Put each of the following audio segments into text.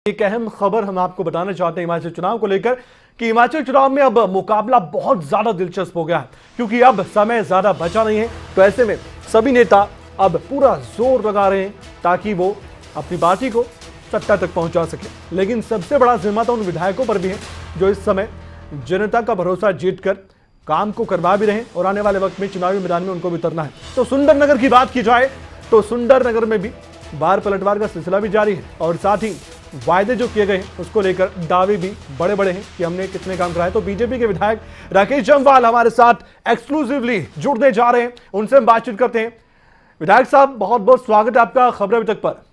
एक अहम खबर हम आपको बताना चाहते हैं हिमाचल चुनाव को लेकर कि हिमाचल चुनाव में अब मुकाबला बहुत ज्यादा दिलचस्प हो गया है, क्योंकि अब समय ज्यादा बचा नहीं है। तो ऐसे में सभी नेता अब पूरा जोर लगा रहे हैं ताकि वो अपनी पार्टी को सत्ता तक पहुंचा सके। लेकिन सबसे बड़ा जिम्मा तो उन विधायकों पर भी है जो इस समय जनता का भरोसा जीतकर काम को करवा भी रहे हैं और आने वाले वक्त में चुनावी मैदान में उनको भी उतरना है। तो सुंदरनगर की बात की जाए तो सुंदरनगर में भी बार पलटवार का सिलसिला भी जारी है और साथ ही वायदे जो किए गए हैं उसको लेकर दावे भी बड़े बड़े हैं कि हमने कितने काम कराए। तो बीजेपी के विधायक राकेश जम्वाल हमारे साथ एक्सक्लूसिवली जुड़ने जा रहे हैं, उनसे हम बातचीत करते हैं। विधायक साहब, बहुत बहुत स्वागत है आपका खबर अभी तक पर।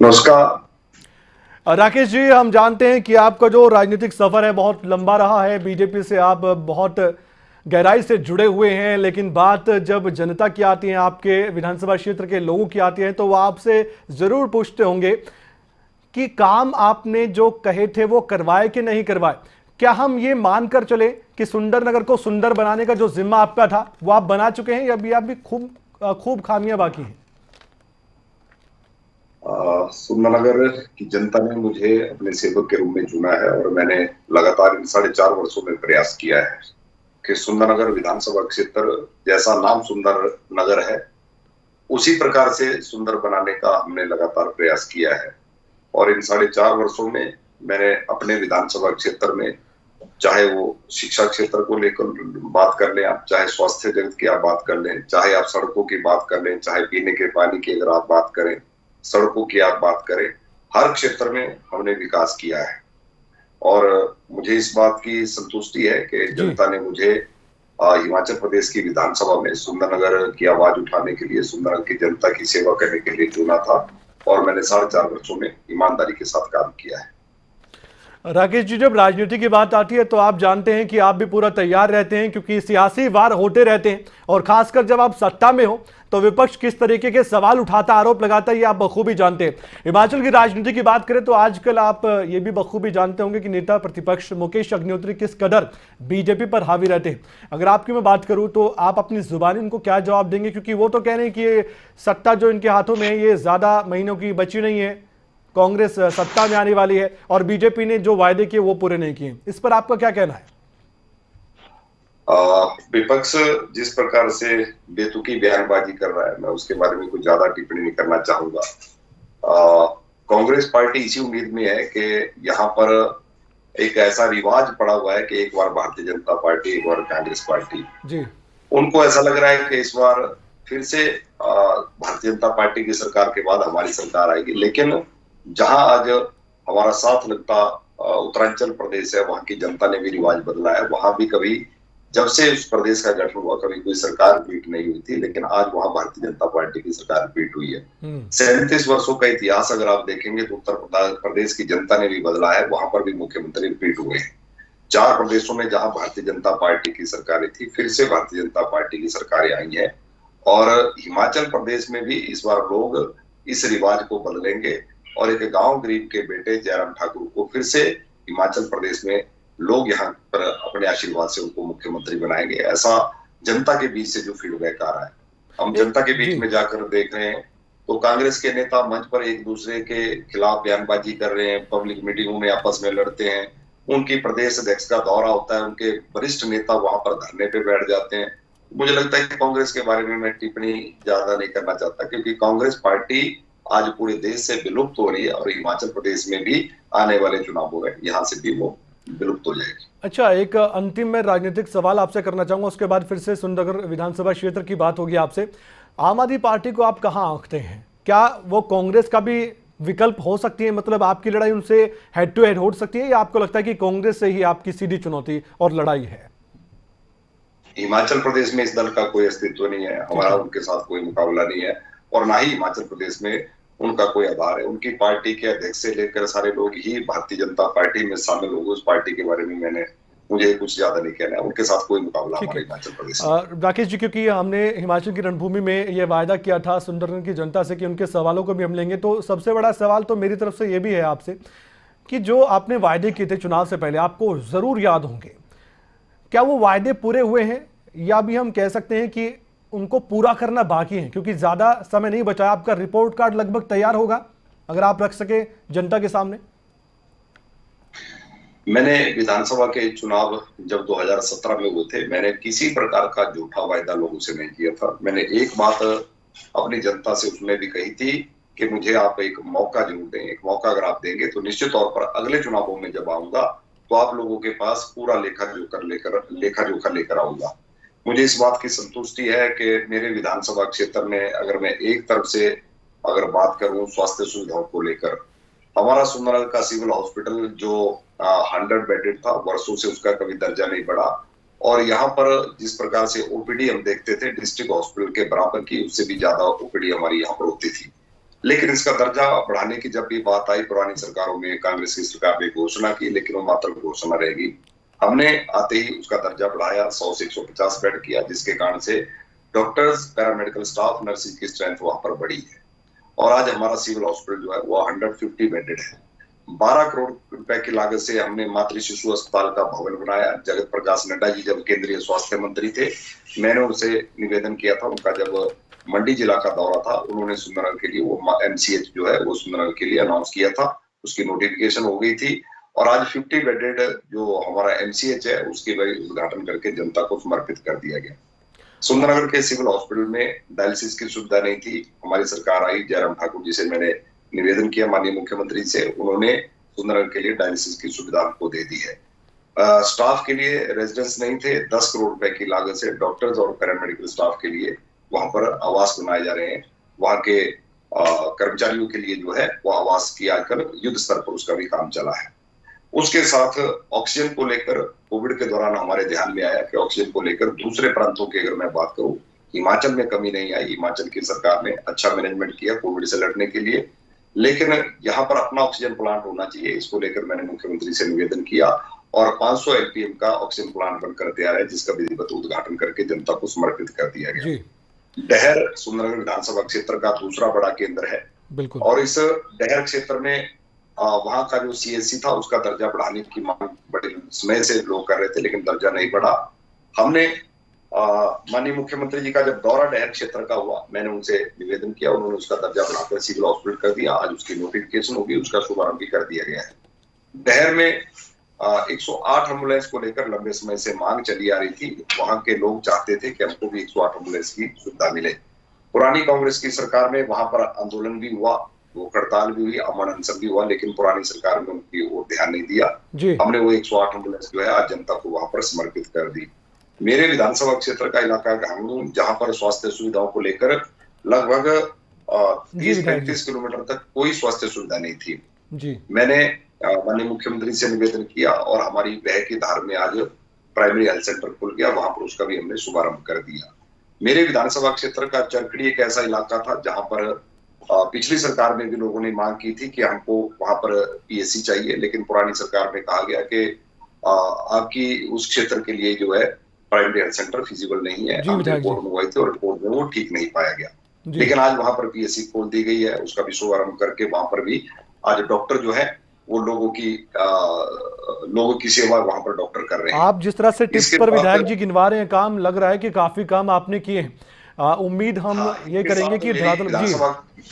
नमस्कार राकेश जी, हम जानते हैं कि आपका जो राजनीतिक सफर है बहुत लंबा रहा है। बीजेपी से आप बहुत गहराई से जुड़े हुए हैं, लेकिन बात जब जनता की आती है, आपके विधानसभा क्षेत्र के लोगों की आती है, तो वो आपसे जरूर पूछते होंगे कि काम आपने जो कहे थे वो करवाए कि नहीं करवाए। क्या हम ये मानकर चले कि सुंदरनगर को सुंदर बनाने का जो जिम्मा आपका था वो आप बना चुके हैं या अभी खूब खामियां बाकी हैं? सुंदरनगर की जनता ने मुझे अपने सेवक के रूप में चुना है और मैंने लगातार 4.5 वर्षों में प्रयास किया है कि सुंदरनगर विधानसभा क्षेत्र जैसा नाम सुंदर नगर है उसी प्रकार से सुंदर बनाने का हमने लगातार प्रयास किया है। और इन 4.5 वर्षों में मैंने अपने विधानसभा क्षेत्र में, चाहे वो शिक्षा क्षेत्र को लेकर बात कर लें आप, चाहे स्वास्थ्य जगत की आप बात कर लें, चाहे आप सड़कों की बात कर लें, चाहे पीने के पानी की अगर आप बात करें, सड़कों की आप बात करें, हर क्षेत्र में हमने विकास किया है। और मुझे इस बात की संतुष्टि है कि जनता ने मुझे हिमाचल प्रदेश की विधानसभा में सुंदरनगर की आवाज उठाने के लिए, सुंदरनगर की जनता की सेवा करने के लिए चुना था और मैंने 4.5 वर्षों में ईमानदारी के साथ काम किया है। राकेश जी, जब राजनीति की बात आती है तो आप जानते हैं कि आप भी पूरा तैयार रहते हैं, क्योंकि सियासी वार होते रहते हैं और खासकर जब आप सत्ता में हो तो विपक्ष किस तरीके के सवाल उठाता, आरोप लगाता है, ये आप बखूबी जानते हैं। हिमाचल की राजनीति की बात करें तो आजकल आप ये भी बखूबी जानते होंगे कि नेता प्रतिपक्ष मुकेश अग्निहोत्री किस कदर बीजेपी पर हावी रहते हैं। अगर आपकी मैं बात करूं तो आप अपनी जुबानी उनको क्या जवाब देंगे, क्योंकि वो तो कह रहे हैं कि ये सत्ता जो इनके हाथों में है ये ज्यादा महीनों की बची नहीं है, कांग्रेस सत्ता में आने वाली है और बीजेपी ने जो वायदे किए वो पूरे नहीं किए। इस पर आपका क्या कहना है? विपक्ष जिस प्रकार से बेतुकी बयानबाजी कर रहा है, मैं उसके बारे में कुछ ज्यादा टिप्पणी नहीं करना चाहूंगा। कांग्रेस पार्टी इसी उम्मीद में है कि यहाँ पर एक ऐसा रिवाज पड़ा हुआ है कि एक बार भारतीय जनता पार्टी, एक बार कांग्रेस पार्टी जी। उनको ऐसा लग रहा है कि इस बार फिर से भारतीय जनता पार्टी की सरकार के बाद हमारी सरकार आएगी। लेकिन जहां आज हमारा साथ लगता उत्तरांचल प्रदेश है, वहां की जनता ने भी रिवाज बदला है। वहां भी कभी, जब से उस प्रदेश का गठन हुआ, कभी कोई सरकार रिपीट नहीं हुई थी, लेकिन आज वहां भारतीय जनता पार्टी की सरकार रिपीट हुई है। 37 वर्षों का इतिहास अगर आप देखेंगे तो उत्तर प्रदेश की जनता ने भी बदला है, वहां पर भी मुख्यमंत्री रिपीट हुए हैं। 4 प्रदेशों में जहां भारतीय जनता पार्टी की सरकारें थी, फिर से भारतीय जनता पार्टी की सरकारें आई है और हिमाचल प्रदेश में भी इस बार लोग इस रिवाज को बदलेंगे और एक गांव गरीब के बेटे जयराम ठाकुर को फिर से हिमाचल प्रदेश में लोग यहाँ पर अपने आशीर्वाद से उनको मुख्यमंत्री बनाएंगे। ऐसा जनता के बीच से जो फीडबैक आ रहा है, हम जनता के बीच में जाकर देख रहे हैं तो कांग्रेस के नेता मंच पर एक दूसरे के खिलाफ बयानबाजी कर रहे हैं, पब्लिक मीटिंगों में आपस में लड़ते हैं। उनकी प्रदेश अध्यक्ष का दौरा होता है, उनके वरिष्ठ नेता वहां पर धरने पे बैठ जाते हैं। मुझे लगता है कि कांग्रेस के बारे में मैं टिप्पणी ज्यादा नहीं करना चाहता, क्योंकि कांग्रेस पार्टी आज पूरे देश से विलुप्त हो रही है और हिमाचल प्रदेश में भी आने वाले चुनावों में यहाँ से भी वो विलुप्त हो जाएगी। अच्छा, एक अंतिम में राजनीतिक सवाल आपसे करना चाहूंगा, उसके बाद फिर से सुंदरनगर विधानसभा क्षेत्र की बात होगी आपसे। आम आदमी पार्टी को आप कहां आंकते हैं? क्या वो कांग्रेस का भी विकल्प हो सकती है? मतलब आपकी लड़ाई उनसे हेड टू हेड हो सकती है या आपको लगता है कि कांग्रेस से ही आपकी सीधी चुनौती और लड़ाई है? हिमाचल प्रदेश में इस दल का कोई अस्तित्व नहीं है, हमारा उनके साथ कोई मुकाबला नहीं है और ना ही हिमाचल प्रदेश में उनका कोई आधार है। उनकी पार्टी के अध्यक्ष से लेकर सारे लोग ही भारतीय जनता पार्टी में शामिल हो गए। उस पार्टी के बारे में मुझे कुछ ज्यादा नहीं कहना है, उनके साथ कोई मुकाबला हमारे हिमाचल प्रदेश में। राकेश जी, क्योंकि हमने हिमाचल की रणभूमि में ये वायदा किया था सुंदरनगर की जनता से कि उनके सवालों को भी हम लेंगे, तो सबसे बड़ा सवाल तो मेरी तरफ से ये भी है आपसे कि जो आपने वायदे किए थे चुनाव से पहले, आपको जरूर याद होंगे, क्या वो वायदे पूरे हुए हैं या भी हम कह सकते हैं कि उनको पूरा करना बाकी है? क्योंकि ज्यादा समय नहीं बचा, आपका रिपोर्ट कार्ड लगभग तैयार होगा। अगर आप रख सके जनता के सामने। मैंने विधानसभा के चुनाव जब 2017 में हुए थे, मैंने किसी प्रकार का झूठा वायदा लोगों से नहीं किया था। मैंने एक बात अपनी जनता से उसमें भी कही थी कि मुझे आप एक मौका जरूर दें। एक मौका अगर आप देंगे तो निश्चित तौर पर अगले चुनावों में जब आऊंगा तो आप लोगों के पास पूरा लेखा जोखा लेकर आऊंगा। मुझे इस बात की संतुष्टि है कि मेरे विधानसभा क्षेत्र में अगर मैं एक तरफ से अगर बात करूं स्वास्थ्य सुविधाओं को लेकर, हमारा सुंदरनगर का सिविल हॉस्पिटल जो 100 बेडेड था, वर्षों से उसका कभी दर्जा नहीं बढ़ा। और यहाँ पर जिस प्रकार से ओपीडी हम देखते थे डिस्ट्रिक्ट हॉस्पिटल के बराबर की, उससे भी ज्यादा ओपीडी हमारी यहाँ पर होती थी। लेकिन इसका दर्जा बढ़ाने की जब भी बात आई पुरानी सरकारों में, कांग्रेस की सरकार ने घोषणा की, लेकिन वो मात्र घोषणा रहेगी। हमने आते ही उसका दर्जा बढ़ाया, 100 से 150 बेड किया, जिसके कारण से डॉक्टर्स, पैरामेडिकल स्टाफ, नर्सिंग की स्ट्रेंथ वहां पर बढ़ी है। और आज हमारा सिविल हॉस्पिटल जो है वो 150 बेडेड है। 12 करोड़ रुपए की लागत से हमने मातृ शिशु अस्पताल का भवन बनाया। जगत प्रकाश नड्डा जी जब केंद्रीय स्वास्थ्य मंत्री थे, मैंने उनसे निवेदन किया था, उनका जब मंडी जिला का दौरा था, उन्होंने सुंदरनगर के लिए वो एमसीएच जो है वो सुंदरनगर के लिए अनाउंस किया था, उसकी नोटिफिकेशन हो गई थी। और आज 50 बेडेड जो हमारा एमसीएच है उसकी उद्घाटन करके जनता को समर्पित कर दिया गया। सुंदरनगर के सिविल हॉस्पिटल में डायलिसिस की सुविधा नहीं थी, हमारी सरकार आई, जयराम ठाकुर जी से मैंने निवेदन किया माननीय मुख्यमंत्री से, उन्होंने सुंदरनगर के लिए डायलिसिस की सुविधा हमको दे दी है। स्टाफ के लिए रेजिडेंस नहीं थे, 10 करोड़ रुपए की लागत से डॉक्टर्स और पैरामेडिकल स्टाफ के लिए वहां पर आवास बनाए जा रहे हैं। वहां के कर्मचारियों के लिए जो है वो आवास की आजकल युद्ध स्तर पर उसका भी काम चला है। उसके साथ ऑक्सीजन को लेकर कोविड के दौरान हमारे ध्यान में आया कि ऑक्सीजन को लेकर दूसरे प्रांतों की अगर मैं बात करूं, हिमाचल में कमी नहीं आई। हिमाचल की सरकार ने अच्छा मैनेजमेंट किया कोविड से लड़ने के लिए, लेकिन यहाँ पर अपना ऑक्सीजन प्लांट होना चाहिए। इसको लेकर मैंने मुख्यमंत्री से निवेदन किया और 500 एलपीएम का ऑक्सीजन प्लांट बनकर तैयार है, जिसका विधिवत उद्घाटन करके जनता को समर्पित कर दिया गया। डहर सुंदरनगर विधानसभा क्षेत्र का दूसरा बड़ा केंद्र है। बिल्कुल। और इस डहर क्षेत्र में वहां का जो सीएससी था उसका दर्जा बढ़ाने की मांग बड़े समय से लोग कर रहे थे, लेकिन दर्जा नहीं बढ़ा। हमने माननीय मुख्यमंत्री जी का जब दौरा डहर क्षेत्र का हुआ, मैंने उनसे निवेदन किया, उन्होंने उसका दर्जा बढ़ाकर सिविल हॉस्पिटल कर दिया। आज उसकी नोटिफिकेशन होगी, उसका शुभारंभ भी कर दिया गया है। डहर में 108 एम्बुलेंस को लेकर लंबे समय से मांग चली आ रही थी। वहां के लोग चाहते थे कि हमको भी 108 एम्बुलेंस की सुविधा मिले। पुरानी कांग्रेस की सरकार में वहां पर आंदोलन भी हुआ, वो हड़ताल भी हुई, अमन अनशन भी हुआ, लेकिन पुरानी सरकार में उनकी ओर ध्यान नहीं दिया। हमने वो 108 एम्बुलेंस जो है आज जनता को वहां पर समर्पित कर दी। मेरे विधानसभा क्षेत्र का इलाका घांगू, जहां पर स्वास्थ्य सुविधाओं को लेकर लगभग 30-35 किलोमीटर तक कोई स्वास्थ्य सुविधा नहीं थी। मैंने माननीय मुख्यमंत्री से निवेदन किया और हमारी बह की धार में आज प्राइमरी हेल्थ सेंटर खुल गया, वहां पर उसका भी हमने शुभारंभ कर दिया। मेरे विधानसभा क्षेत्र का चरखड़ी एक ऐसा इलाका था जहां पर पिछली सरकार में भी लोगों ने मांग की थी कि हमको वहां पर पीएससी चाहिए, लेकिन पुरानी सरकार में कहा गया कि आपकी उस क्षेत्र के लिए जो है प्राइमरी हेल्थ सेंटर फिजिबल नहीं है। रिपोर्ट मंगवाई थी और रिपोर्ट में वो ठीक नहीं पाया गया, लेकिन आज वहां पर पीएससी खोल दी गई है, उसका भी शुभारंभ करके वहां पर भी आज डॉक्टर जो है वो लोगों की सेवा वहां पर डॉक्टर कर रहे हैं। आप जिस तरह से टिप्स पर विधायक जी गिनवा रहे हैं, काम लग रहा है कि काफी काम आपने किए हैं। उम्मीद हम ये करेंगे कि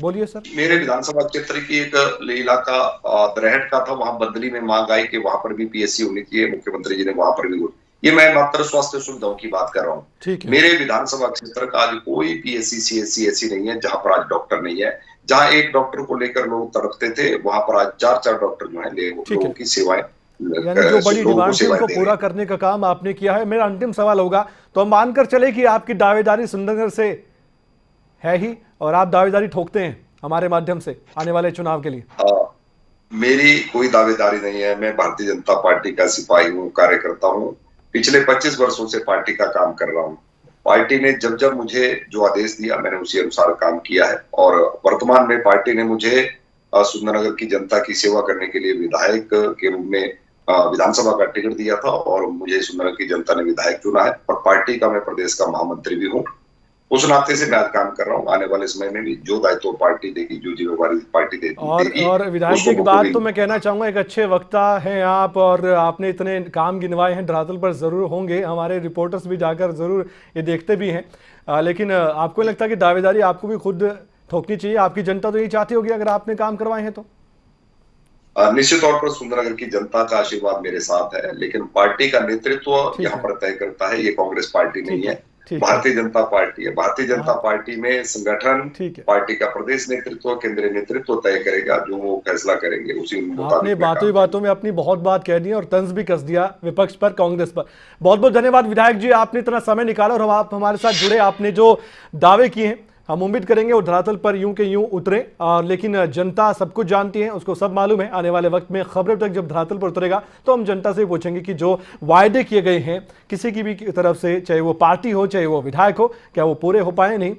बोलिए सर। मेरे विधानसभा क्षेत्र की एक इलाका दरहट का था, वहां बदली में मांग आई कि वहां पर भी पीएससी होनी चाहिए, मुख्यमंत्री जी ने वहां पर भी। ये मैं मात्र स्वास्थ्य सुविधाओं की बात कर रहा हूँ। मेरे विधानसभा क्षेत्र का आज कोई पीएससी सीएससी ऐसी नहीं है जहां पर आज डॉक्टर नहीं है। जहां एक डॉक्टर को लेकर लोग तड़पते थे, वहां पर आज 4 डॉक्टर जो है लोगों की सेवाएं, यानी जो बड़ी डिमांड थी उनको पूरा करने का काम आपने किया है। मेरा अंतिम सवाल होगा, तो हम मानकर चले कि आपकी दावेदारी सुंदरनगर से है ही और आप दावेदारी ठोकते हैं हमारे माध्यम से आने वाले चुनाव के लिए? मेरी कोई दावेदारी नहीं है। मैं भारतीय जनता पार्टी का सिपाही हूँ, कार्यकर्ता हूँ। पिछले 25 वर्षों से पार्टी का काम कर रहा हूँ। पार्टी ने जब जब मुझे जो आदेश दिया मैंने उसी अनुसार काम किया है और वर्तमान में पार्टी ने मुझे सुंदरनगर की जनता की सेवा करने के लिए विधायक के रूप में विधानसभा का टिकट दिया था और मुझे सुंदरनगर की जनता ने विधायक चुना है और पार्टी का मैं प्रदेश का महामंत्री भी हूँ। उस नाते से मैं आज काम कर रहा हूँ। आने वाले समय में भी जो दायित्व पार्टी देगी, जो जिम्मेवारी पार्टी देगी। और विधायक जी की बात तो मैं कहना चाहूंगा, एक अच्छे वक्ता हैं आप और आपने इतने काम गिनवाए हैं, धरातल पर जरूर होंगे, हमारे रिपोर्टर्स भी जाकर जरूर ये देखते भी हैं। लेकिन आपको लगता है कि दावेदारी आपको भी खुद ठोकनी चाहिए। आपकी जनता तो यही चाहती होगी अगर आपने काम करवाए हैं तो। निश्चित तौर पर सुंदरनगर की जनता का आशीर्वाद मेरे साथ है, लेकिन पार्टी का नेतृत्व ठीक यहाँ है, पर तय करता है। ये कांग्रेस पार्टी नहीं ठीक है, है, ठीक है। भारतीय जनता पार्टी है। भारतीय जनता हाँ, पार्टी में संगठन, ठीक है। पार्टी का प्रदेश नेतृत्व, केंद्रीय नेतृत्व तय करेगा। जो वो फैसला करेंगे उसी आपने मुताबिक मैं बातों काम ही बातों में अपनी बहुत बात कह दी और तंज भी कस दिया विपक्ष पर, कांग्रेस पर। बहुत बहुत धन्यवाद विधायक जी, आपने इतना समय निकाला और आप हमारे साथ जुड़े। आपने जो दावे किए हैं हम उम्मीद करेंगे वो धरातल पर यूं के यूं उतरे। लेकिन जनता सब कुछ जानती है, उसको सब मालूम है। आने वाले वक्त में खबरें तक जब धरातल पर उतरेगा तो हम जनता से पूछेंगे कि जो वायदे किए गए हैं किसी की भी तरफ से, चाहे वो पार्टी हो चाहे वो विधायक हो, क्या वो पूरे हो पाए नहीं।